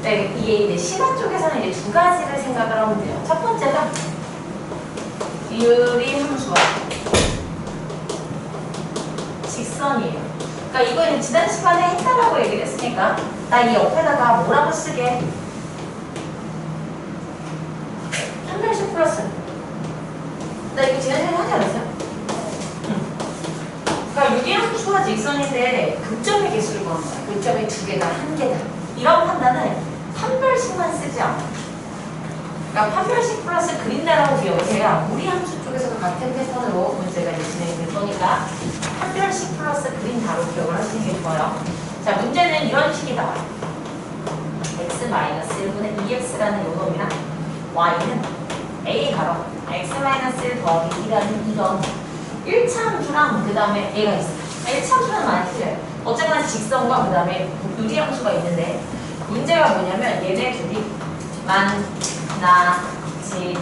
네, 이게 이제 심화 쪽에서는 이제 두 가지를 생각을 하면 돼요. 첫 번째가 유리함수와 직선이에요. 그러니까 이거는 지난 시간에 했다라고 얘기를 했으니까 나 이 옆에다가 뭐라고 쓰게? 판별식 플러스. 나 이거 지난 시간에 하지 않았어요? 그러니까 유리함수와 직선인데 극점의 개수를 구하는 거야. 극점이 두 개다, 한 개다. 이런 판단은 판별식만 쓰지 않아. 그러니까 판별식 플러스 그린다라고 기억해야 우리 함수 쪽에서도 같은 패턴으로 문제가 이제 진행이 될 거니까 판별식 플러스 그린다로 기억을 하시는 게 좋아요. 자, 문제는 이런 식이 나와요. x-1분의 2x라는 요놈이랑 y는 a 가로 x-1 더하기 2라는 이런 1차 함수랑 그 다음에 얘가 있어요. 1차 함수는 많이 틀려요. 어쨌거나 직선과 그 다음에 유리함수가 있는데 문제가 뭐냐면 얘네 둘이 만나지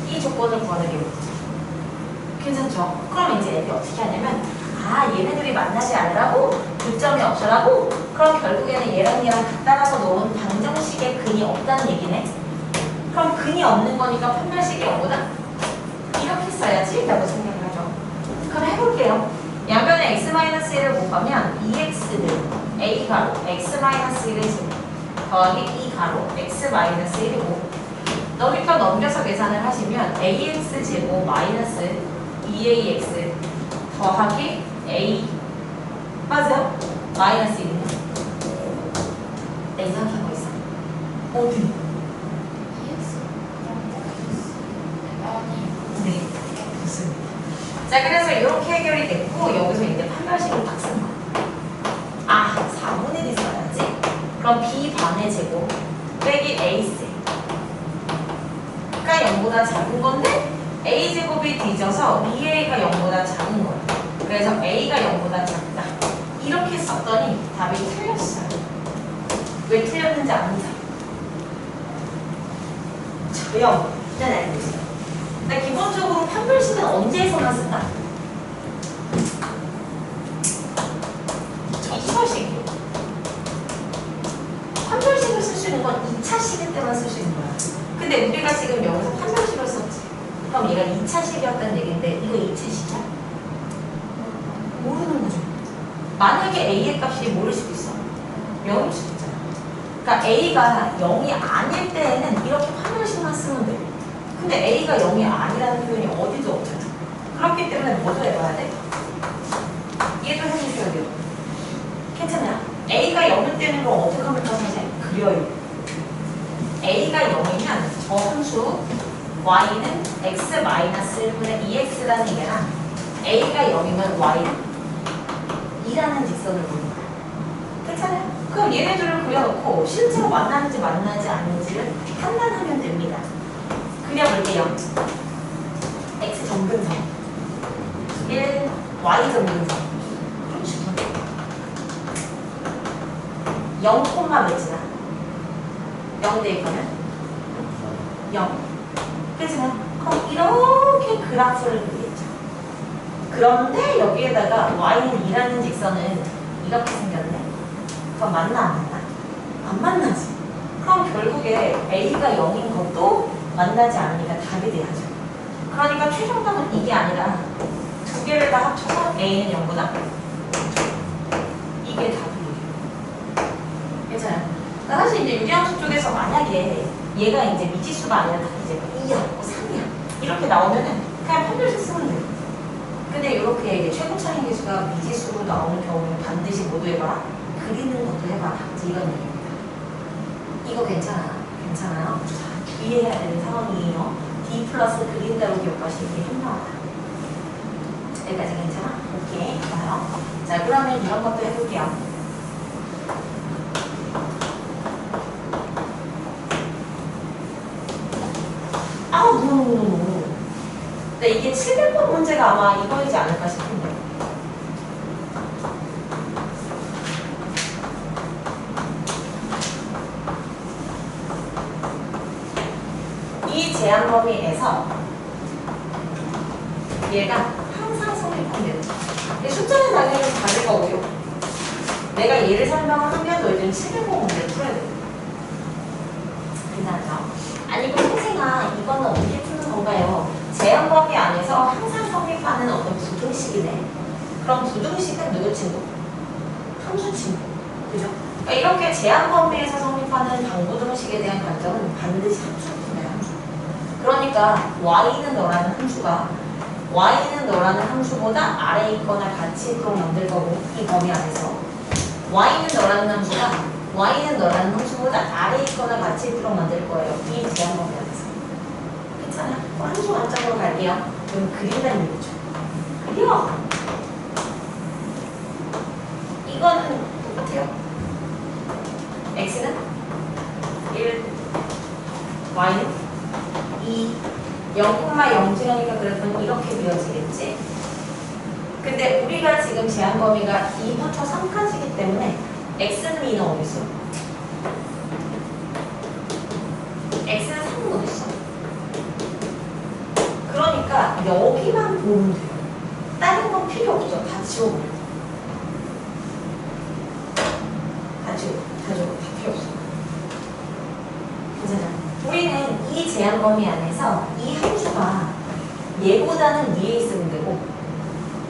이 조건을 구하는 게 문제죠. 괜찮죠? 그럼 이제 얘들이 어떻게 하냐면 얘네들이 만나지 않으라고 교점이 없으라고 그럼 결국에는 얘랑 같다라고 놓은 방정식에 근이 없다는 얘기네. 그럼 근이 없는 거니까 판별식이 0보다 이렇게 써야지 라고 생각을 하죠. 그럼 해볼게요. 양변에 x-1을 곱하면 2x는 a 가로 x-1을 더하기 2 가로 x-1이고 너니까 넘겨서 계산을 하시면 ax 제곱 마이너스 2ax 더하기 a 맞아요? 마이너스 1은 내 이상한 거 있어. 어디? 네, 좋습니다. 자, 그래서 이렇게 해결이 됐고 여기서 이제 판별식을 딱 쓴 거야. 4분의 1이 써야지. 그럼 b반의 제곱 빼기 ac 가 0보다 작은 건데 a제곱이 뒤져서 2a가 0보다 작은 거야. 그래서 a가 0보다 작다. 이렇게 썼더니 답이 틀렸어요. 왜 틀렸는지 아는 사람? 저요. 일단 알고 있어요. 근데 기본적으로 판별식은 언제에서만 쓴다? 2차식이에요. 판별식을 쓸 수 있는 건 2차식일 때만 쓸 수 있는 거야. 근데 우리가 지금 여기서 판별식을 썼지. 그럼 얘가 2차식이었다는 얘기인데 이거 2차식이야? 모르는 거죠. 만약에 a의 값이 모를 수도 있어. 0일 수도 있잖아. 그러니까 a가 0이 아닐 때에는 이렇게 판별식만 쓰면 돼. 근데 a가 0이 아니라는 표현이 어디도 없잖아. 그렇기 때문에 뭐도 해봐야 돼? 얘도 해주셔야 돼요. 괜찮아요? a가 0일 때는 거 어떻게 하면 더 선생님? 그려요. a가 0이면 저 함수 y는 x-1분의 2x라는 얘랑 a가 0이면 y는 2라는 직선을 보는 거야. 괜찮아요? 그럼 얘네들을 그려놓고 실제로 만나는지 만나지 않는지를 판단하면 됩니다. 그려볼게요. x 점근선 1, y 점근선 그렇지. 0, 몇이나? 0 대입하면 0. 그렇잖아요. 그럼 이렇게 그래프를 그리겠죠. 그런데 여기에다가 y는 2라는 직선은 이렇게 생겼네. 그럼 만나 안 만나? 안 만나지. 그럼 결국에 a가 0인 것도 만나지 않으니까 답이 돼야죠. 그러니까 최종답은 이게 아니라 두 개를 다 합쳐서 a는 0보다 이게 답이에요. 괜찮아요? 그러니까 사실 이제 유리함수 쪽에서 만약에 얘가 이제 미지수가 아니라 이제 2야, 3이야 이렇게 나오면은 그냥 판별식 쓰면 돼요. 근데 이렇게 이제 최고 차이 계수가 미지수로 나오는 경우는 반드시 모두 해봐라. 그리는 것도 해봐라. 이런 얘기입니다. 이거 괜찮아요? 자, 주의해야 되는 상황이에요. D 플러스 그린다로 기억하시는 게 현명하다. 여기까지 괜찮아? 오케이, 좋아요. 자, 그러면 이런 것도 해볼게요. 근데 이게 700번 문제가 아마 이거이지 않을까 싶은데. 이 제한 범위에서 얘가 항상 성립한대요. 숫자는 당연히 다를 거고요. 내가 얘를 설명을 하면 너희들은 700번 문제를 풀어야 돼요. 아니고 선생아 이거는 어떻게 푸는 건가요? 제한 범위 안에서 항상 성립하는 어떤 부등식이네. 그럼 부등식은 누구 친구? 함수 친구. 그죠? 그러니까 이렇게 제한 범위에서 성립하는 방부등식에 대한 관점은 반드시 함수입니다. 함수. 그러니까 y는 너라는 함수보다 아래에 있거나 같이 있도록 만들 거고, 이 범위 안에서 y는 너라는 함수보다 아래에 있거나 같이 있도록 만들 거예요. 이 제한 범위 안에서. 괜찮아요? 함수 관점으로 갈게요. 그럼 그린다는 얘기죠. 그려. 이거는 똑같아요. x는 1, y는 2, 0,0지라니까 그랬더니 이렇게 그려지겠지? 근데 우리가 지금 제한 범위가 2부터 3까지이기 때문에 x는 2는 어디 있어? x는 3은 어디 있어? 그러니까 여기만 보면 돼요. 다른 건 필요 없어. 다 지워버려. 다 필요 없어. 괜찮아. 우리는 이 제한 범위 안에서 이 함수가 얘보다는 위에 있으면 되고,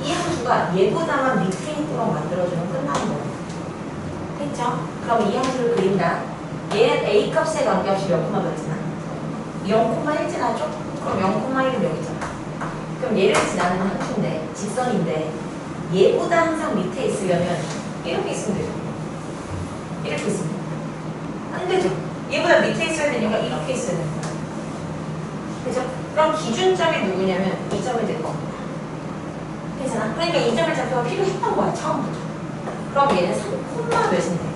이 함수가 얘보다만 밑에 있도록 만들어주면 끝나는 거예요. 됐죠? 그럼 이 함수를 그린다. 얘는 a 값에 관계없이 몇 콤마 그랬잖아. 0,1 지나죠? 그럼 0,1은 여기잖아. 그럼 얘를 지나는 함수인데, 직선인데 얘보다 항상 밑에 있으려면 이렇게 있으면 되죠. 이렇게 있으면 안 되죠. 얘보다 밑에 있어야 되니까 이렇게 있어야 되는 거야. 그죠? 그럼 기준점이 누구냐면 이 점이 될 겁니다. 괜찮아? 그러니까 이 점의 좌표가 필요했던 거야, 처음부터. 그럼 얘는 3, 몇인데?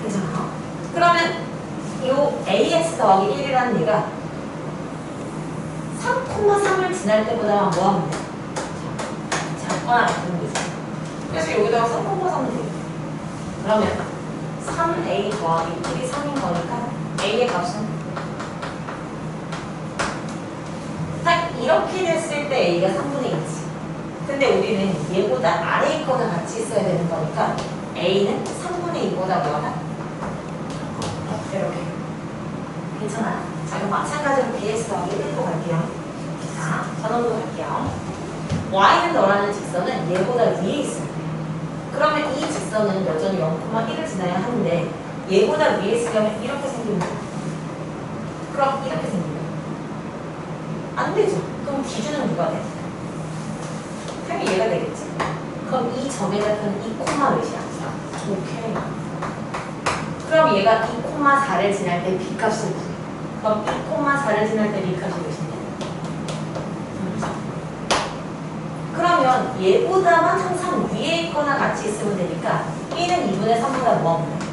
괜찮아? 그러면 이 ax 더하기 1이라는 얘가 3,3을 지날 때보다 뭐 하면 돼? 작거나 같은 거지. 그래서 여기다가 3,3을 돼. 그러면 3a 더하기 1이 3인 거니까 a의 값은 딱 이렇게 됐을 때 a가 3분의 2지. 근데 우리는 얘보다 아래에 있거나 같이 있어야 되는 거니까 a는 3분의 2보다 뭐하다? 이렇게. 괜찮아? 자, 그럼 마찬가지로 bx 더하기 1로 갈게요. 자, 전원도 갈게요. y는 너라는 직선은 얘보다 위에 있어요. 그러면 이 직선은 여전히 0,1을 지나야 하는데 얘보다 위에 있으려면 이렇게 생깁니다. 그럼 이렇게 생깁니다. 안 되죠. 그럼 기준은 누가 돼? 당연히 얘가 되겠지. 그럼 이 점의 좌표는 2,몇이야? 오케이. 그럼 얘가 2,4를 지날 때 b값을 구해. 그럼 2,4를 지날 때 b값이 몇인데? 그러면 얘보다만 항상 위에 있거나 같이 있으면 되니까 1은 2분의 3보다 뭐 하면 돼?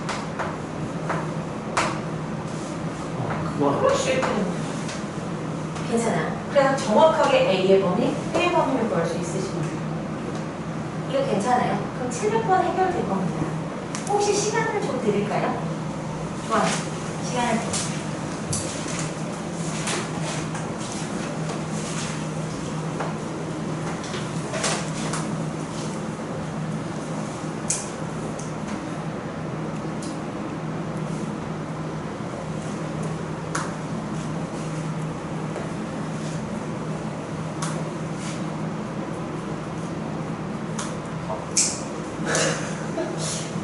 그렇지. 괜찮아. 그래서 정확하게 A의 범위, B의 범위를 구할 수 있으시면 돼요. 이거 괜찮아요? 그럼 700번 해결될 겁니다. 혹시 시간을 좀 드릴까요? 좋아요. 시간을 드릴게요.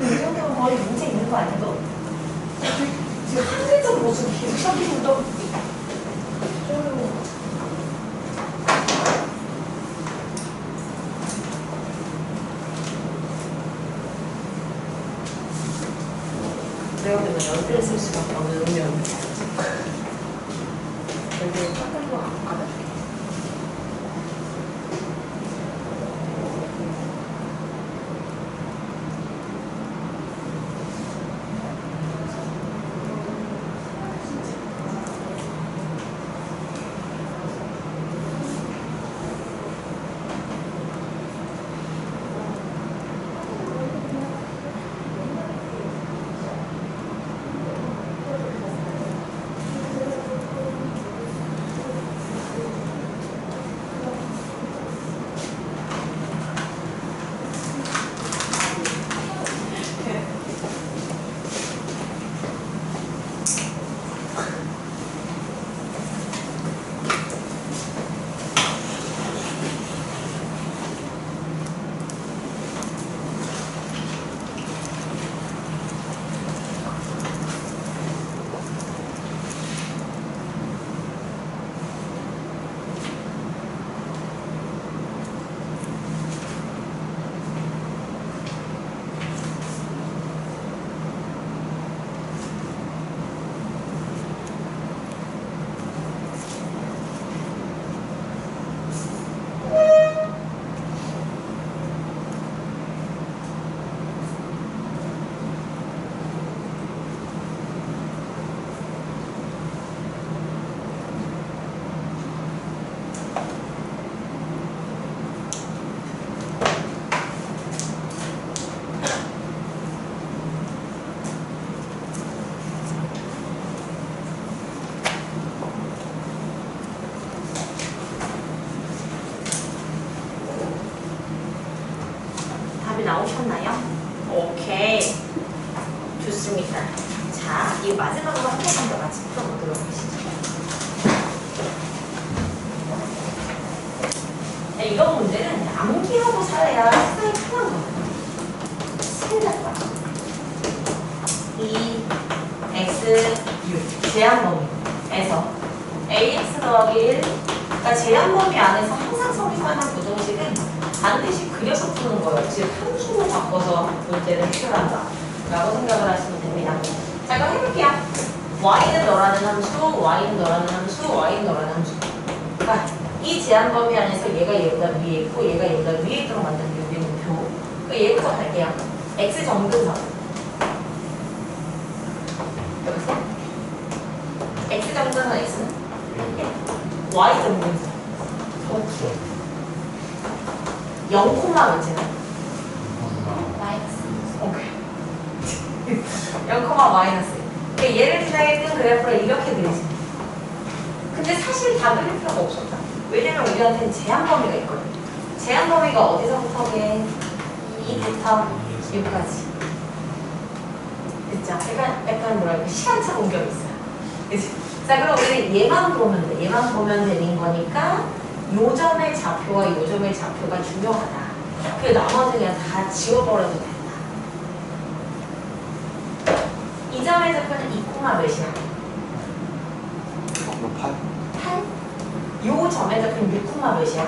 이 정도면 거의 문제 있는 거 아니야, 너? 지금 한글적 모습 계속 셔기는 너. 배우들은 연필을 쓸 수밖에 없는 운명입니다. 연필을 깎은 거 알아줄게. 답이 나오셨나요? 오케이. 좋습니다. 자, 이 마지막으로 한 번만 더 같이 풀어보도록 하시죠. 네, 이런 문제는 암기하고 살아야 시간이 편한 거예요. 생각과 2, x, 6 제한 범위에서 ax 더하기 1 그러니까 제한 범위 안에서 항상 성립하는 부정식은 반드시 그려서 푸는 거예요. 즉 함수로 바꿔서 문제를 해결한다 라고 생각을 하시면 됩니다. 자, 그럼 해볼게요. y는 너라는 함수, y는 너라는 함수, y는 너라는 함수. 그러니까 이 제한 범위 안에서 얘가 얘보다 위에 있고 얘가 얘보다 위에 있도록 만드는 게 우리 목표. 그러니까 얘부터 갈게요. x 정근선. 여기서 x 정근선 x는 1. y 정근선. 0, 몇이나? 마이너스. 오케이. 0, 마이너스. 그러니까 얘를 지나게 뜬 그래프를 이렇게 그리지. 근데 사실 다 그릴 필요가 없었다. 왜냐면 우리한테는 제한 범위가 있거든. 제한 범위가 어디서부터게? 2부터 6까지. 그쵸? 약간 뭐랄까 시간차 공격이 있어요. 그치? 자, 그럼 우리는 얘만 보면 돼. 얘만 보면 되는 거니까 요 점의 좌표와 요 점의 좌표가 중요하다. 그 나머지 그냥 다 지워버려도 된다. 이 점의 좌표는 2, 몇이야? 8? 8? 요 점의 좌표는 6, 몇이야?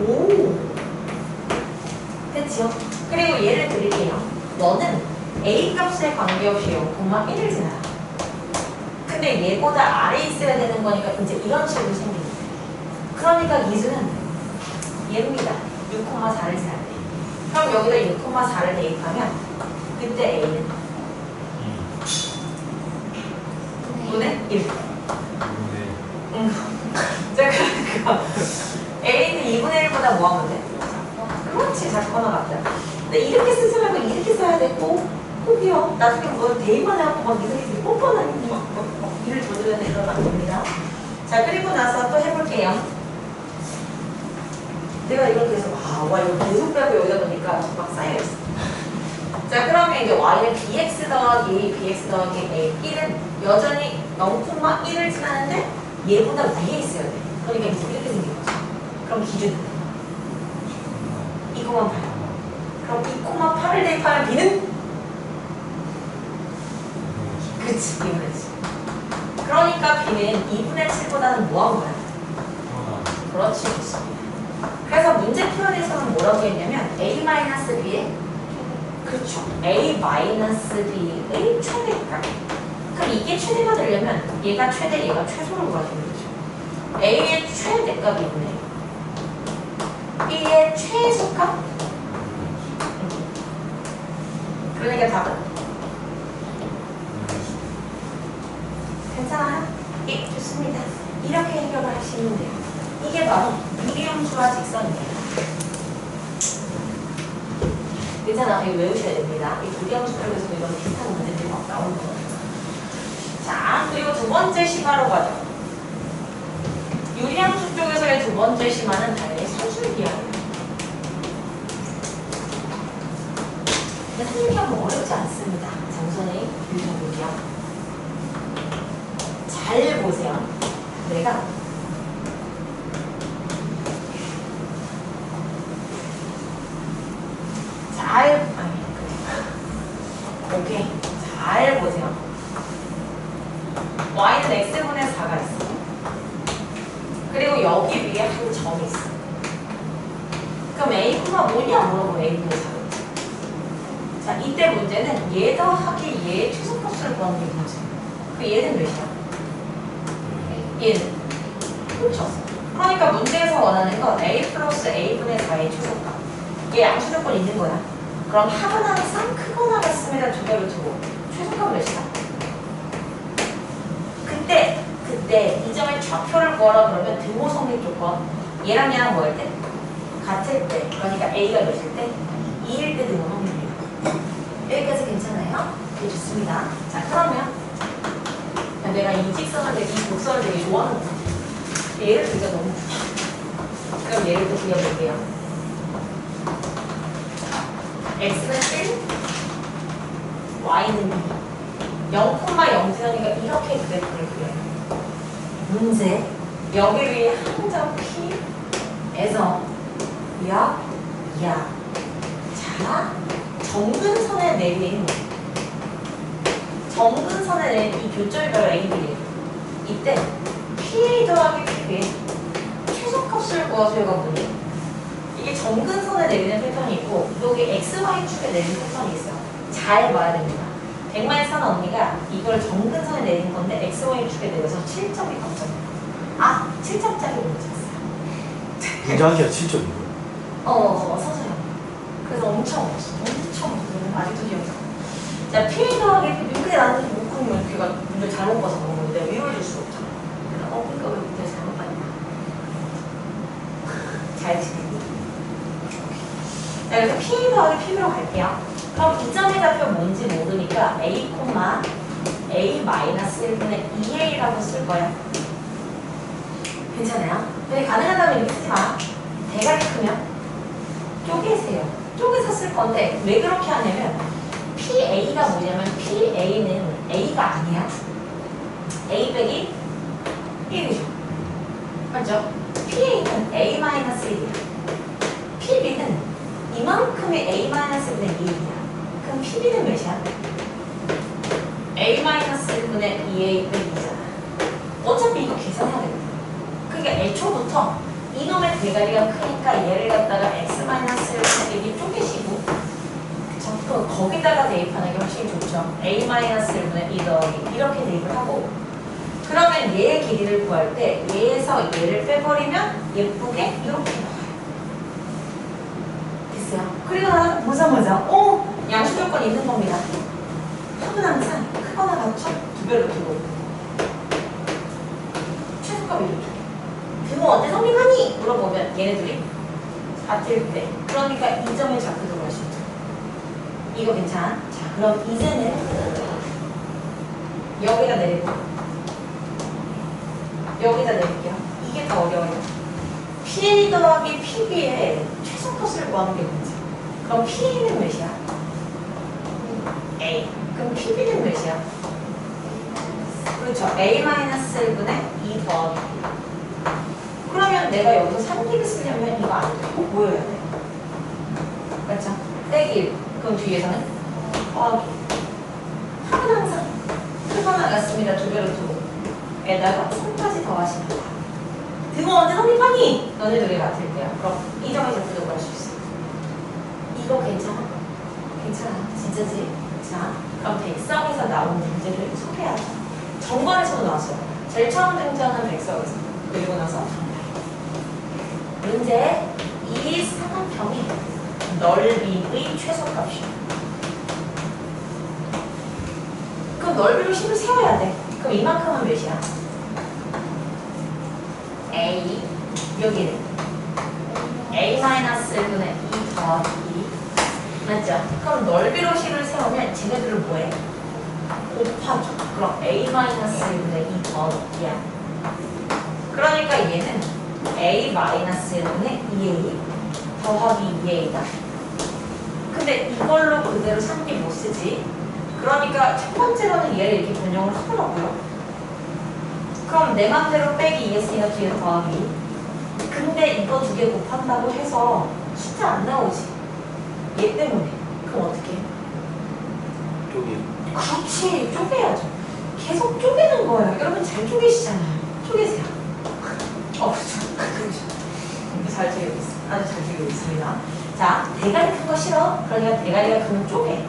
5. 됐죠? 그리고 얘를 드릴게요. 너는 A 값에 관계없이 0,1을 지나요. 근데 얘보다 아래에 있어야 되는 거니까 이제 이런 식으로 생깁니다. 그러니까 이수는 얘입니다. 6,4를 지나야 돼. 그럼 여기다 6,4를 대입하면 그때 A는 2분의 1. 자, 그러니까 A는 2분의 1보다 뭐 하면 돼? 그렇지, 작거나 같다. 근데 이렇게 쓰지 말고 이렇게 써야 되고 꼭이요. 나중에 뭐 대입만 해갖고 막 이렇게 뻔뻔한 일을 저질러야 이러면 안 됩니다. 자, 그리고 나서 또 해볼게요. 내가 이걸 계속 와 이거 계속 빼고 여기다 보니까 막 쌓여있어. 자, 그러면 이제 y는 bx 더하기 a 1은 여전히 0,1을 지나는데 얘보다 위에 있어야 돼. 그러니까 이제 이렇게 생긴 거죠. 그럼 기준 2,8. 그럼 2,8을 대입하면 b는? 그치, 2분의 7. 그러니까 b는 2분의 7보다는 뭐한 거야? 그렇지, 좋습니다. 그래서 문제 표현에서는 뭐라고 했냐면 a-b의 그렇죠. a-b의 최대값. 그럼 이게 최대가 되려면 얘가 최대, 얘가 최소를 구하시면 되죠. a의 최대값이 있네. b의 최소값? 그러니까 답은? 괜찮아요? 예, 좋습니다. 이렇게 해결을 하시면 돼요. 이게 바로 유리함수와 직선이에요. 괜찮아, 이거 외우셔야 됩니다. 이 유리함수 쪽에서 이런 비슷한 문제들이 막 나오는 거예요. 자, 그리고 두 번째 심화로 가죠. 유리함수 쪽에서의 두 번째 심화는 당연히 산술기하예요. 근데 산술기하면 어렵지 않습니다. 정선의 유리함수기하. 잘 보세요. 내가 오케이. 잘 보세요. y는 x분의 4가 있어. 그리고 여기 위에 한 점이 있어. 그럼 a가 뭐냐 물어보면 a분의 4겠지. 자, 이때 문제는 얘 더하기 얘의 최소값을 구하는 게 문제예요. 그 얘는 몇이야? 얘는? 그렇죠. 그러니까 문제에서 원하는 건 a 플러스 a분의 4의 최소값. 얘 양수 조건 있는 거야. 그럼 합은 항상 크거나 같습니다. 두 개를 두고 최소값은 몇이다? 그때 이 점의 좌표를 구하라 그러면 등호 성립 조건 얘랑 얘랑 뭐 할 때? 같을 때. 그러니까 a가 몇일 때? 2일 때 등호 성립이에요. 여기까지 괜찮아요? 네, 좋습니다. 자, 그러면 내가 이 직선을 되게, 이 곡선을 되게 좋아하는 것 같아요. 얘를 그리기가 너무 좋아. 그럼 얘를 또 그려볼게요. x는 1, y는 2. 0,0세우니까 이렇게 그래프를 그려요. 문제, 여기 위에 함정 P에서 야, 자, 정근선에 내린 이 교점이 바로 AB예요. 이때 PA 더하기 PB의 최소값을 구하세요가 뭐니? 이게 정근선에 내리는 패턴이 있고 여기 XY축에 내리는 패턴이 있어요. 잘 봐야 됩니다. 100만에 사는 언니가 이걸 정근선에 내린 건데 XY축에 내려서 7점이 감점이에요. 7점짜리 문제 였어요. 문제 한 개가 7점이고. 서서요. 그래서 엄청 아직도 기억나. 자, PA 더하기 PB. 근데 나는 못 그러면 걔가 문제 잘못 봐서 그런 건데 위로를 줄 수가 없잖아. 그러니까 왜 문제 잘못 봤냐. 잘 지내니? 자, 그래서 PA 더하기 PB로 갈게요. 그럼 이 점의 좌표 뭔지 모르니까 A, A-1분의 2A라고 쓸 거예요. 괜찮아요? 근데 가능하다면 이렇게 쓰지 마. 대가리 크면 쪼개세요. 쪼개서 쓸 건데 왜 그렇게 하냐면 PA가 뭐냐면 PA는 A가 아니야. A 빼기 1이죠. 맞죠? PA는 A-1이야. PB는 이만큼의 A-1분의 2이야. 그럼 PB는 몇이야? A-1분의 2A 빼기 2잖아. 어차피 이거 계산해야 되거든. 그러니까 애초부터 이놈의 대가리가 크니까 얘를 갖다가 X-1분의 1이 쪼개시고 그쵸? 그럼 거기다가 대입하는 게 훨씬 좋죠. A-1분의 2 더하기 이렇게 대입을 하고 그러면 얘의 길이를 구할 때 얘에서 얘를 빼버리면 예쁘게 이렇게 나와요. 됐어요? 그리고 나는 보자마자 양수 조건 있는 겁니다. 합은 항상 크거나 같죠? 두 배로 두고 최소값이 이렇게 그거 언제 성립하니? 물어보면 얘네들이 같을 때 그러니까 이 점의 좌표도 구할 수 있죠. 이거 괜찮아? 자, 그럼 이제는 여기다 내리고 여기다 내릴게요. 이게 더 어려워요. PA 더하기 PB의 최소값을 구하는 게 문제. 그럼 PA는 몇이야? A. 그럼 PB는 몇이야? 그렇죠. A-1분의 2 더하기 B. 그러면 내가 여기서 3기를 쓰려면 이거 안 돼. 뭐여야 돼? 그렇죠? 빼기 1. 그럼 뒤에서는 더하기. 합은 항상 크거나 같습니다. 두 배로 두고. 에다가 3까지 더하시면 돼. 등호 언제 성립하니? 너네들이 같을 때야. 그럼 이 점의 좌표도 구할 수 있어. 이거 괜찮아? 괜찮아. 진짜지? 자, 그럼 백석에서 나온 문제를 소개하자. 정관에서도 나왔어요. 제일 처음 등장한 백석에서. 그리고 나서 정답. 문제 이 삼각형이 넓이의 최소값이야. 그럼 넓이로 식을 세워야 돼. 그럼 이만큼은 몇이야? A 여기는 A-1분의 2 더하기 2 맞죠? 그럼 넓이로 식을 세우면 쟤네들을 뭐해? 곱하죠. 그럼 A-1분의 2 더하기 2야. 그러니까 얘는 A-1분의 2A 더하기 2A다. 근데 이걸로 그대로 3기 못 쓰지. 그러니까 첫 번째로는 얘를 이렇게 변형을 하더라고요. 그럼 내 맘대로 빼기 2했으니까 뒤에 더하기. 근데 이거 두 개 곱한다고 해서 숫자 안 나오지. 얘 때문에. 그럼 어떻게 해? 쪼개. 그렇지. 쪼개야죠. 계속 쪼개는 거예요. 여러분 잘 쪼개시잖아요. 쪼개세요. 그렇죠. 잘 쪼개고 있습니다. 아주 잘 쪼개고 있습니다. 자, 대가리 큰 거 싫어? 그러니까 대가리가 크면 쪼개.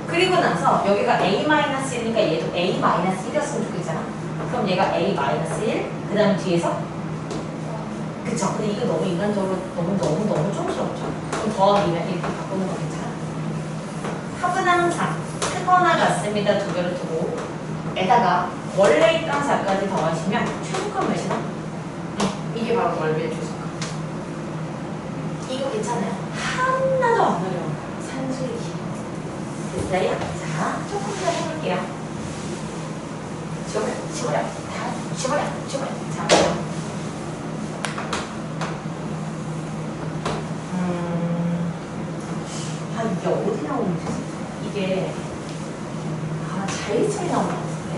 그리고 나서 여기가 A-1이니까 얘도 A-1이었으면 좋겠잖아. 그럼 얘가 A-1, 그 다음 뒤에서 그쵸? 근데 이거 너무 인간적으로 너무 쫑스럽죠? 그럼 더하기면 이렇게 바꾸는 거 괜찮아? 합은 항상 크거나 같습니다. 두 배로 두고 에다가 원래 있던 4까지 더하시면 최소값 몇이나? 이게 바로 넓이의 최소값. 이거 괜찮아요? 하나도 안 어려워요. 산술기. 됐어요? 자, 조금 더 해볼게요. 집어려. 자, 나오는 문제지. 이게 자의처리 나오는 것 같은데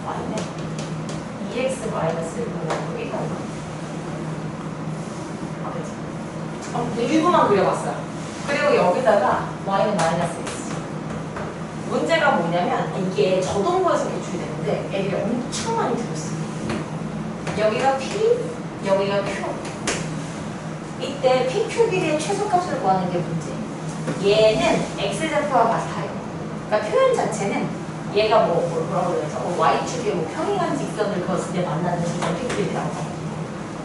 y는 2x 마이너스 1분의 1가 그치? 일부만 그려봤어요. 그리고 여기다가 y는 마이너스 x. 문제가 뭐냐면 이게 저동고에서 기출이 되는데 애들이 엄청 많이 들었어요. 여기가 p, 여기가 q. 이때 PQ 길이의 최소값을 구하는 게 문제. 얘는 X좌표와 같아요. 그러니까 표현 자체는 얘가 뭐라고 그래서 Y축에 평행한 직선을 그었을 때 만나는 점점 PQ이라고 해요.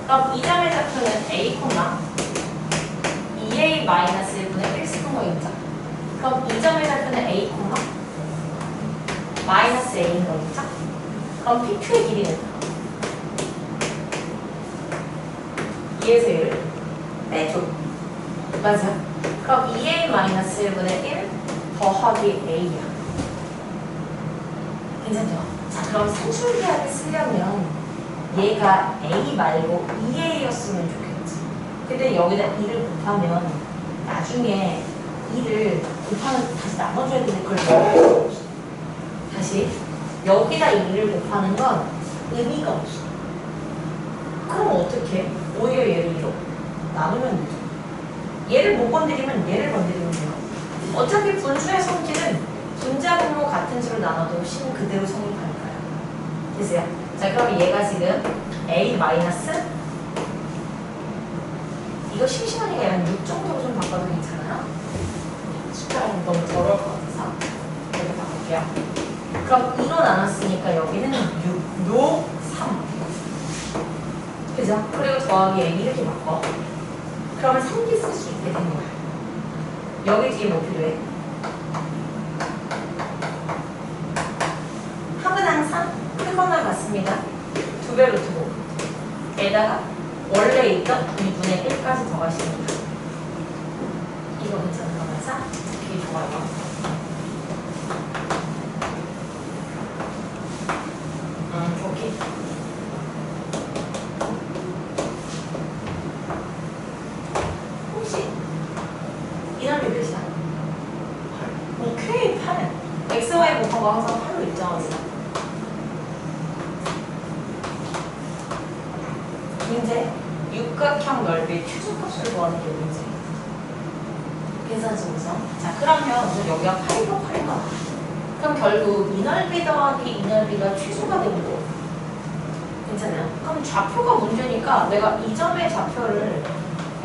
그럼 이 점의 좌표는 A, 2A 마이너스 1분의 1 쓰는 거 있죠? 그럼 이 점의 좌표는 A, 마이너스 A인 거 있죠? 그럼 PQ의 길이는 2에서 1을 빼줘. 맞아. 그럼 2a 마이너스 1분의 1 더하기 a야. 괜찮죠? 자, 그럼 산술계약을 쓰려면 얘가 a 말고 2a였으면 좋겠지. 근데 여기다 2를 곱하면 나중에 2를 곱하면 다시 나눠줘야 되는데 그걸 넣을 없어. 다시 여기다 2를 곱하는 건 의미가 없어. 그럼 어떻게? 오히려 얘를 2로 나누면 되죠. 얘를 못 건드리면 얘를 건드리면 돼요. 어차피 분수의 성질은 분자 분모 같은 수로 나눠도 신 그대로 성립하니까요. 됐어요? 자, 그럼 얘가 지금 a 마이너스 이거 심심하니까 한 6 정도로 좀 바꿔도 괜찮아요? 숫자가 너무 더러울 것 같아서 이렇게 바꿀게요. 그럼 2로 나눴으니까 여기는 6, 요 3. 그죠? 그리고 더하기 a 이렇게 바꿔. 그러면 3기 쓸 수 있게 되는 거야. 여기 뒤에 뭐 필요해? 합은 항상 크거나 같습니다. 2배로 두고 에다가 원래 있던 2분의 1까지 더하시면 돼요. 이거 괜찮은 거 맞아? 이게 좋아요. 오케이. 이날이 몇이야? 8. Q의 8은 XY 곱한 거 항상 8로 일정합니다. 문제 육각형 넓이 최소값을 구하는 게 문제. 계산식 구성. 자, 그러면 여기가 8이고 8가. 그럼 결국 이 넓이 더하기 이 넓이가 최소가 되는 거. 괜찮아요? 그럼 좌표가 문제니까 내가 이 점의 좌표를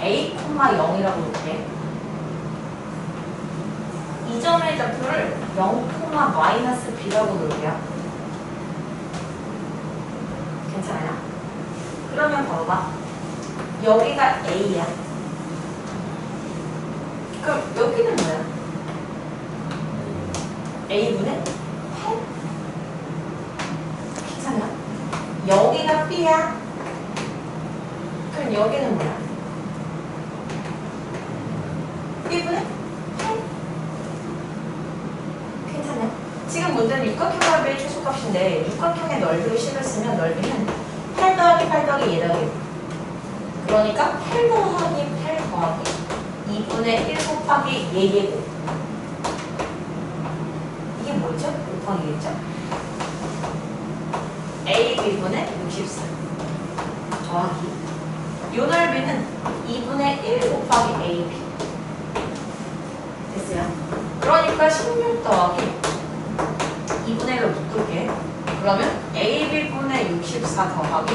A, 0이라고 놓을게. 이 점의 좌표를 0, 마이너스 b라고 놓을게요. 괜찮아요? 그러면 봐봐. 여기가 a야. 그럼 여기는 뭐야? a분의 8? 괜찮아요? 여기가 b야. 그럼 여기는 뭐야? b분의 8? 괜찮아요? 지금 문제는 육각형 넓이의 최소값인데 육각형의 넓이로 식을 쓰면 넓이는 8 더하기 8 더하기 2 더하기 1. 그러니까 8 더하기 8 더하기 2분의 1 곱하기 얘예고. 이게 뭐죠? 곱하기겠죠? AB분의 64 더하기 요 넓이는 2분의 1 곱하기 AB. 됐어요? 그러니까 16 더하기 2분의 1로 묶을게. 그러면 AB분의 64 더하기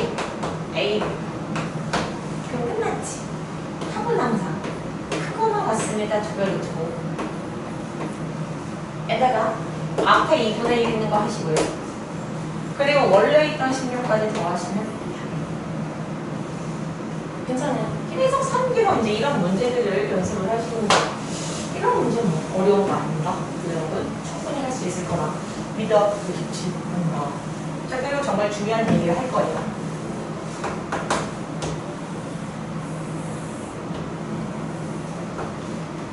AB. 그럼 끝났지. 합은 항상 크거나 같습니다. 두 배로 두고 에다가 앞에 2분의 1 있는 거 하시고요. 그리고 원래 있던 16까지 더하시면 됩니다. 괜찮아요. 계속 3기로 이제 이런 문제들을 연습을 하시는 거예요. 이런 문제는 뭐 어려운 거 아닌가? 여러분 충분히 할 수 있을 거라 믿어 주십시오. 자, 그리고 정말 중요한 얘기를 할 거예요.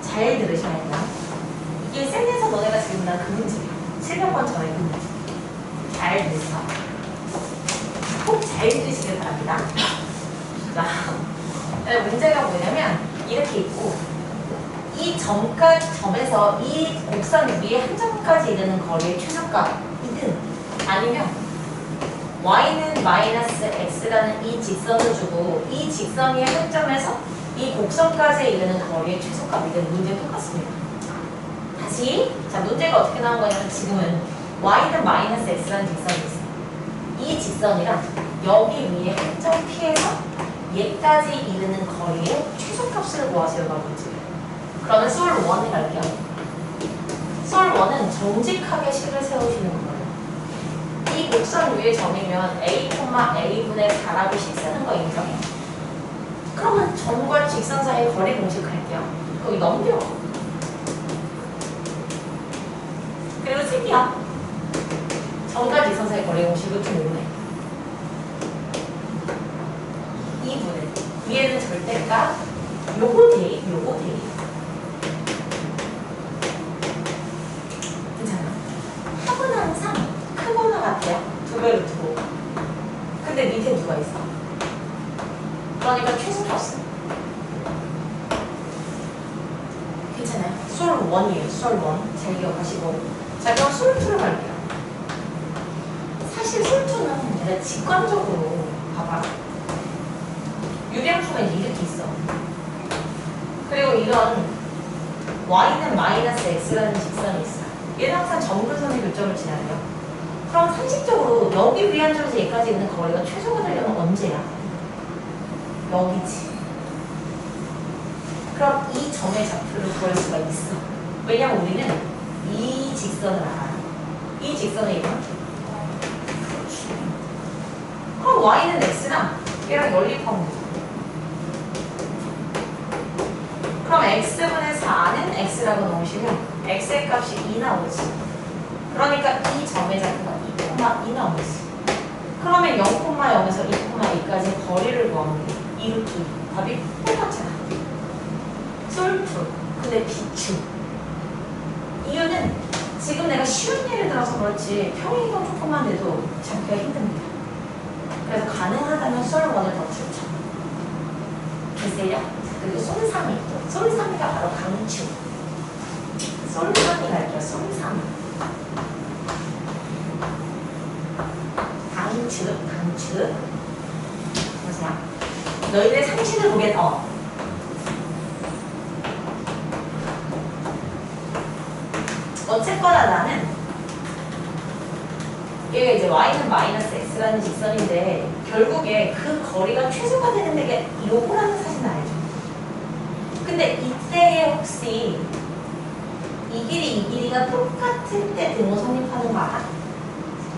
잘 들으셔야 돼요. 이게 셀에서 너네가 지금 난 그 문제야. 700번 전에 그 문제. 잘 들으세요. 꼭 잘 들으시길 바랍니다. 자, 문제가 뭐냐면 이렇게 있고 이 점까지 점에서 이 곡선 위에 한 점까지 이르는 거리의 최소값이든 아니면 y는 마이너스 x라는 이 직선을 주고 이 직선 위의 한 점에서 이 곡선까지 이르는 거리의 최소값이든 문제 똑같습니다. 다시 자 문제가 어떻게 나온 거냐면 지금은 y는 마이너스 x라는 직선이 있어요. 이 직선이랑 여기 위에 한 점 P에서 얘까지 이르는 거리의 최소값을 구하세요가 문제예요. 그러면 솔 1에 갈게요. 솔 1은 정직하게 식을 세우시는 거예요. 이 곡선 위의 점이면 a, a분의 4라고 식 쓰는 거 인정해요. 그러면 점과 직선 사이의 거리 공식 할게요. 거기 넘겨. 그리고 생이야. 점과 직선 사이의 거리 공식은 좀 오네. 2분의 위에는 절대값 요거 대입 괜찮아. 합은 항상 크거나 같아요. 두 배로 두고. 근데 밑에 누가 있어? 그러니까 최소값은 괜찮아요. 솔 1이에요. 솔 1. 잘 기억하시고. 자 그럼 솔 2로 갈게요. 사실 솔 2는 내가 직관적으로 봐봐. 유량수가 이렇게 있어. 그리고 이런 y는 마이너스 x라는 직선이 있어. 얘는 항상 점근선의 교점을 지나요. 그럼 상식적으로 여기 위한 점에서 여기까지 있는 거리가 최소가 되려면 언제야? 여기지. 그럼 이 점의 좌표를 구할 수가 있어. 왜냐면 우리는 이 직선을 알아. 이 직선의 이름. 그럼 y는 x랑 얘랑 연립하면 되죠. 그럼 x분의 4는 x라고 넣으시면 x의 값이 2 나오지. 그러니까 이 점의 좌표가 2,2 나오지. 그러면 0,0에서 2,2까지 거리를 구하면 돼. 2루트 2. 답이 똑같잖아. 솔투. 근데 비추. 이유는 지금 내가 쉬운 예를 들어서 그렇지 평행이동 조금만 돼도 잡기가 힘듭니다. 그래서 가능하다면 솔 1을 더 추천. 됐어요? 그리고 솔 3이 있고 솔 3이가 바로 강추. 솔 3이 갈게요. 솔 3. 강추. 보세요. 너희들 상식을 보겠다. 어쨌거나 나는 얘가 이제 y는 마이너스 x라는 직선인데 결국에 그 거리가 최소가 되는 데가 요거라는 사실은 알죠. 근데 이때에 혹시 이 길이가 똑같을 때 등호 성립하는 거 알아?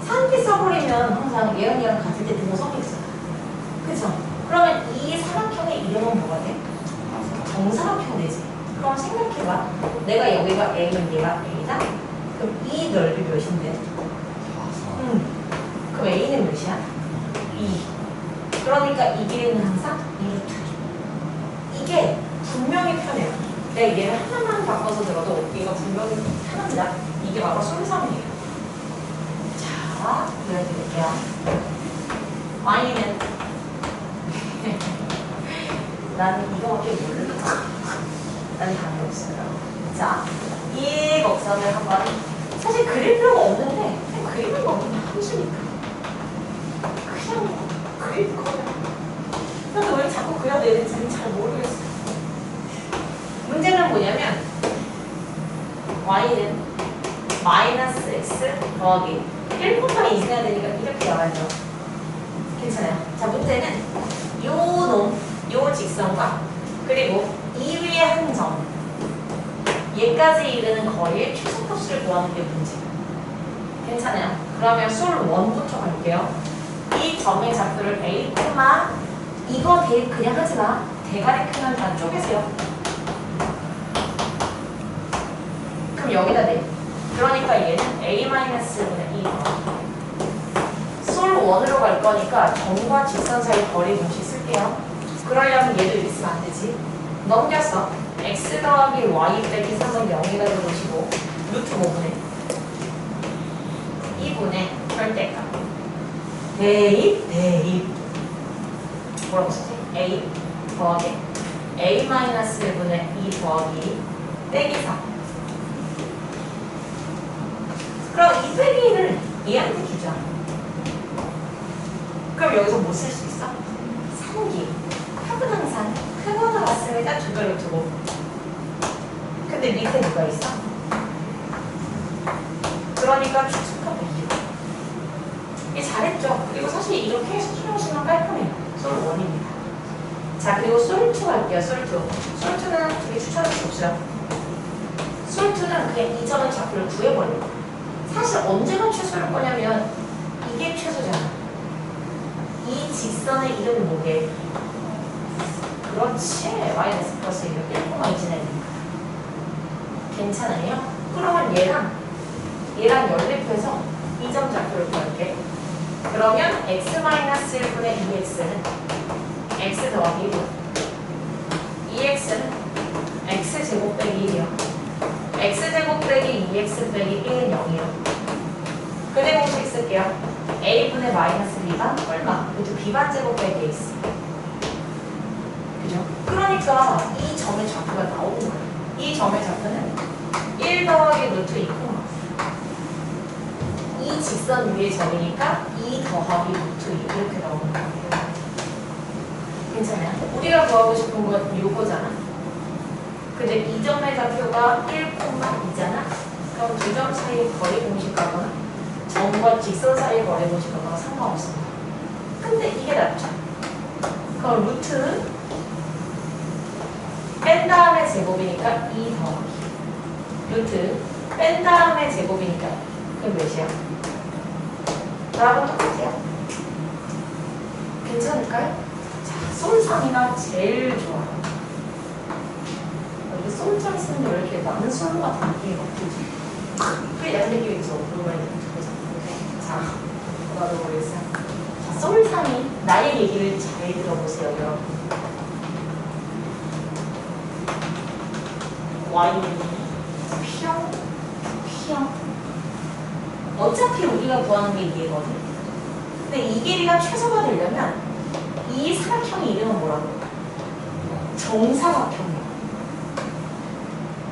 산기 써버리면 항상 얘랑 같을 때 등호 성립이잖아. 그쵸? 그러면 이 사각형의 이름은 뭐가 돼? 정사각형 되지. 그럼 생각해봐. 내가 여기가 A면 얘가 A다? 그럼 이 넓이 몇인데? 그럼 A는 몇이야? 2. 그러니까 이 길이는 항상 2루트. 이게 분명히 편해요. 내가 얘를 하나만 바꿔서 들어도 얘가 분명히 편합니다. 이게 바로 솔 3이에요. 자, 보여드릴게요. y는 나는 이거밖에 모르겠다. 나는 답이 없어요. 자, 이 곡선을 한번 사실 그릴 필요가 없는데 그냥 그리는 거는 함수니까 그냥 그릴 거야. 근데 왜 자꾸 그려야 되는지는 잘 모르겠어. 문제는 뭐냐면 y는 마이너스 x 더하기 1콤마 2 해야 되니까 이렇게 나와야죠. 괜찮아요. 자, 문제는 요 직선과 그리고 이 위에 한 점 얘까지 이르는 거리의 최소값을 구하는 게 문제. 괜찮아요. 그러면 솔 1부터 갈게요. 이 점의 좌표를 a, 이거 대입 그냥 하지 마. 대가리 크면 다 쪼개세요. 그럼 여기다 대. 그러니까 얘는 a-분의 2. 솔 1으로 갈 거니까 점과 직선 사이 거리 공식 쓸게요. 그러려면 얘도 이렇게 쓰면 안 되지. 넘겼어. x 더하기 y 빼기 3은 0이가 되어보시고 루트 5분의 2분의 절대값 대입 뭐라고 쓰지? a 더하기 a-1분의 2 더하기 빼기 3 얘한테 주자. 그럼 여기서 뭐 쓸 수 있어? 산기. 합은 항상 크거나 같습니다. 조별로 두고. 근데 밑에 누가 있어? 그러니까 추측하고 이게 잘했죠. 그리고 사실 이렇게 해서 수정하시면 깔끔해요. 솔1입니다. 자, 그리고 솔2 갈게요. 솔2. 솔2는 되게 추천할 수 없어요. 솔2는 그냥 이 점의 좌표를 구해버려요. 사실 언제가 최소일 거냐면 이게 최소잖아. 이 직선의 이름이 뭐게? 그렇지. 마이너스 플러스 1,2지나니까. 괜찮아요? 그러면 얘랑 연립해서 이 점 좌표를 구할게. 그러면 x-1분의 2x는 x 더하기 1. 2x는 x제곱 빼기 1이요. x제곱 빼기 2x 빼기 1은 0이요. 근해 공식 쓸게요. a분의 마이너스 b반 얼마? 이것도 b반 제곱 빼기 x. 그죠? 그러니까 이 점의 좌표가 나오는 거예요. 이 점의 좌표는 1 더하기 루트 2, 이 직선 위의 점이니까 2 더하기 루트 2 이렇게 나오는 거예요. 괜찮아요? 우리가 구하고 싶은 건 요거잖아. 근데 이 점의 좌표가 1,2잖아. 그럼 두 점 사이 거리 공식 가거나 점과 직선 사이 거리 공식 가거나 상관없습니다. 근데 이게 낫죠? 그럼 루트 뺀 다음에 제곱이니까 2 더하기 루트 뺀 다음에 제곱이니까 그럼 몇이야? 답은 똑같아요. 괜찮을까요? 자, 솔상이가 제일 좋아요. 여기 솔장 쓰는 게 왜 이렇게 많은 솔로 같은 느낌이 막 들지? 그게 약간 느낌이 있어. 그러면 자, 나도 모르겠어요. 자, 솔상이 나의 얘기를 잘 들어보세요, 여러분. y 평 어차피 우리가 구하는 게 이게거든. 근데 이 길이가 최소가 되려면 이 사각형의 이름은 뭐라고? 정사각형이야.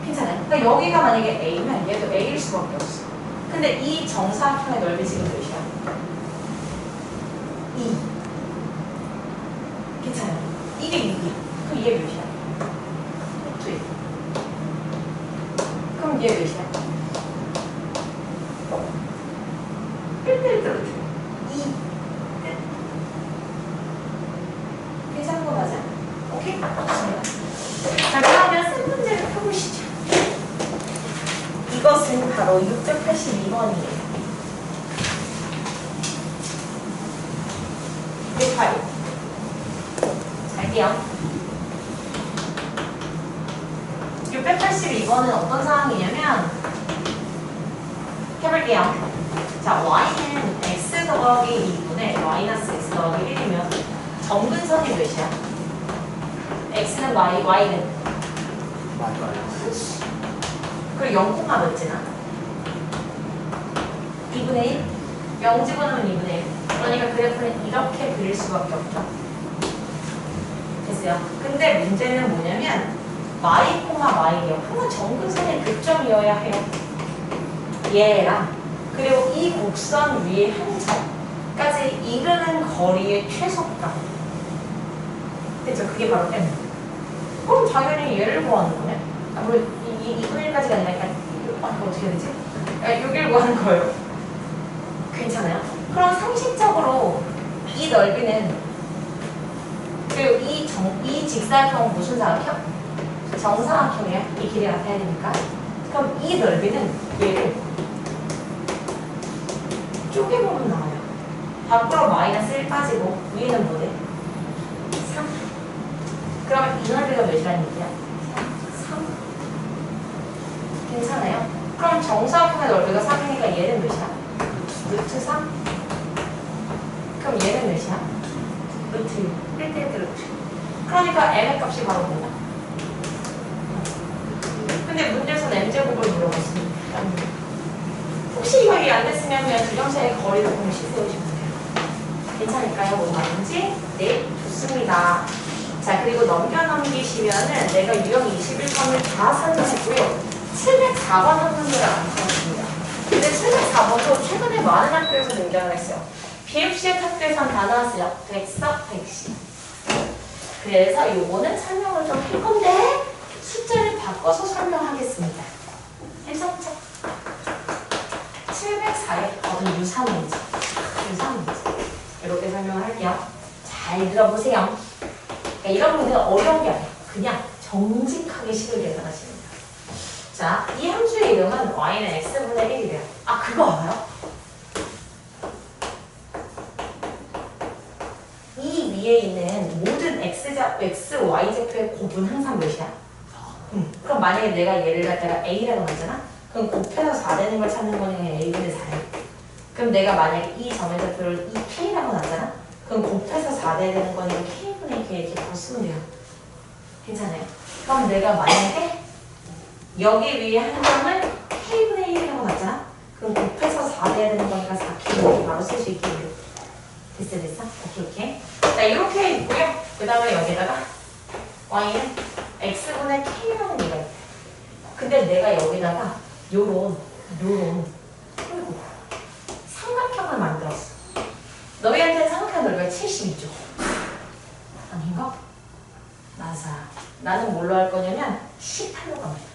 괜찮아요? 그러니까 여기가 만약에 A면 얘도 A일 수밖에 없어. 근데 이 정사각형의 넓이 지금 몇이야? 2. 괜찮아요? 이게 6이야. 그럼 얘 몇이야? 2. 그럼 얘 몇이야? 1대1 2. 괜찮은 거 맞아? 오케이? 자, 그러면 세 문제를 펴보시죠. 이것은 바로 682번이에요. 682. 잘게요. 682번은 어떤 상황이냐면 해볼게요. 자, y는 x 더하기 2분의 마이너스 x 더하기 1이면 점근선이 몇이야? x는 y, y는? 그렇지. 그리고 0, 몇 지나? 2분의 1? 0 집어넣으면 2분의 1. 그러니까 그래프는 이렇게 그릴 수밖에 없죠. 됐어요. 근데 문제는 뭐냐면 y, y요. 항상 점근선의 교점이어야 해요. 얘랑 그리고 이 곡선 위에 한 점까지 이르는 거리의 최소값. 됐죠? 그게 바로 M. 그럼 당연히 얘를 구하는 거네. 아, 물론 이 2분의 1까지가 아니라 어떻게 해야 되지? 6을 구하는 거예요. 괜찮아요? 그럼 상식적으로 이 넓이는 그리고 이 직사각형은 무슨 사각형? 정사각형이에요. 이 길이가 같아야 되니까. 그럼 이 넓이는 얘를 쪼개보면 나와요. 밖으로 마이너스 1 빠지고 위에는 뭐래? 3. 그러면 이 넓이가 몇이라는 얘기야? 3. 괜찮아요? 그럼 정사각형의 넓이가 3이니까 얘는 몇이야? 루트 3. 그럼 얘는 몇이야? 루트 6. 1대1 루트. 그러니까 m의 값이 바로 뭐다? 근데 문제에서는 m제곱을 물어봤습니다. 혹시 이거 이해 안 됐으면 그냥 두 점 사이의 거리를 공식 세우시면 돼요. 괜찮을까요? 뭐 맞는지? 네, 좋습니다. 자, 그리고 넘기시면은 내가 유형 21번을 다 설명했고요. 704번 한 문제를 안 풀었습니다. 근데 이제 704번도 최근에 많은 학교에서 등장을 했어요. 비읍시의 학교에선 다 나왔어요. 백석, 백시. 그래서 요거는 설명을 좀 할 건데 숫자를 바꿔서 설명하겠습니다. 괜찮죠? 704에 거둔 유사문제. 이렇게 설명을 할게요. 잘 들어보세요. 그러니까 이런 문제는 어려운 게 아니에요. 그냥 정직하게 식을 계산하시면 돼요. 자, 이 함수의 이름은 y는 x분의 1이래요. 아, 그거 알아요? 이 위에 있는 모든 x, y좌표의 곱은 항상 몇이야? 그럼 만약에 내가 얘를 갖다가 a라고 하잖아? 그럼 곱해서 4 되는 걸 찾는 거는 a분의 4예요. 그럼 내가 만약에 이 점의 좌표를 2k라고 놨잖아? 그럼 곱해서 4 돼야 되는 거니까 k분의 k 이렇게 바로 쓰면 돼요. 괜찮아요? 그럼 내가 만약에 여기 위에 한 점을 k분의 1이라고 놨잖아? 그럼 곱해서 4 돼야 되는 거니까 4k 이렇게 바로 쓸 수 있게 돼요. 됐어? 오케이. 자, 이렇게 있고요. 그 다음에 여기다가 y는 x분의 k라는 얘가 있대. 근데 내가 여기다가 요런 삼각형을 만들었어. 너희한테는 삼각형 넓이가 72죠. 아닌가? 맞아. 나는 뭘로 할 거냐면 18로 갑니다.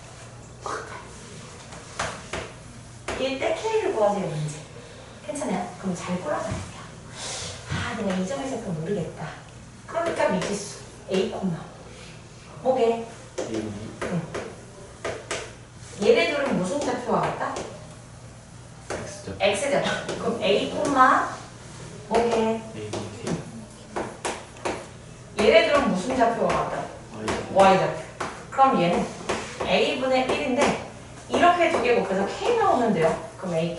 이때 K를 구하세요, 문제. 괜찮아요? 그럼 잘 골라놔요. 아, 내가 이 점에서 그걸 모르겠다. 그러니까 미지수 A, 뭐게? 응. 얘네들은 무슨 좌표와 같다? X좌표. 그럼 A, 뭐게? 얘네들은 무슨 좌표와 같다? Y좌표. 그럼 얘는 A분의 1인데 이렇게 두 개 곱해서 K 나오면 돼요. 그럼 AK.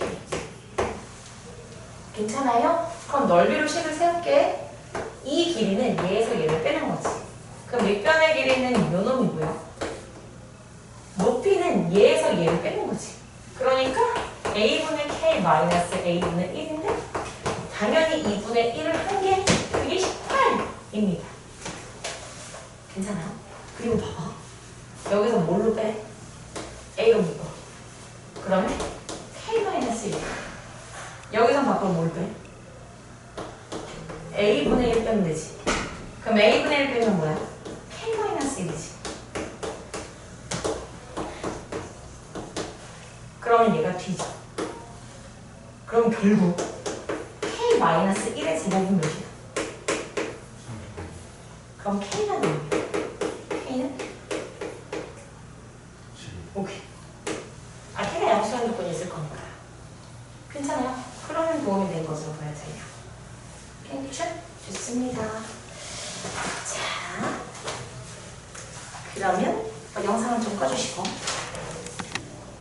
괜찮아요? 그럼 넓이로 식을 세울게. 이 길이는 얘에서 얘를 빼는 거지. 그럼 밑변의 길이는 요 놈이고요. 높이는 얘에서 얘를 빼는 거지. 그러니까 A분의 K 마이너스 A분의 1인데 당연히 2분의 1을 한 게 그게 18입니다. 괜찮아요? 그리고 봐봐. 여기서 뭘로 빼? A로 묶어. 그러면 K 마이너스 1. 여기서 바꾸면 뭘 빼? A분의 1 빼면 되지. 그럼 A분의 1 빼면 뭐야? K 마이너스 1이지. 그러면 얘가 뒤져. 그럼 결국 K 마이너스 1의 제곱은 몇이야? 그럼 K는 뭐야? K는? 오케이. 아, K가 양수한 조건이 있을 거니까. 괜찮아요? 그러면 도움이 된 것으로 보여져요. 괜찮? 좋습니다. 자, 그러면 영상을 좀 꺼주시고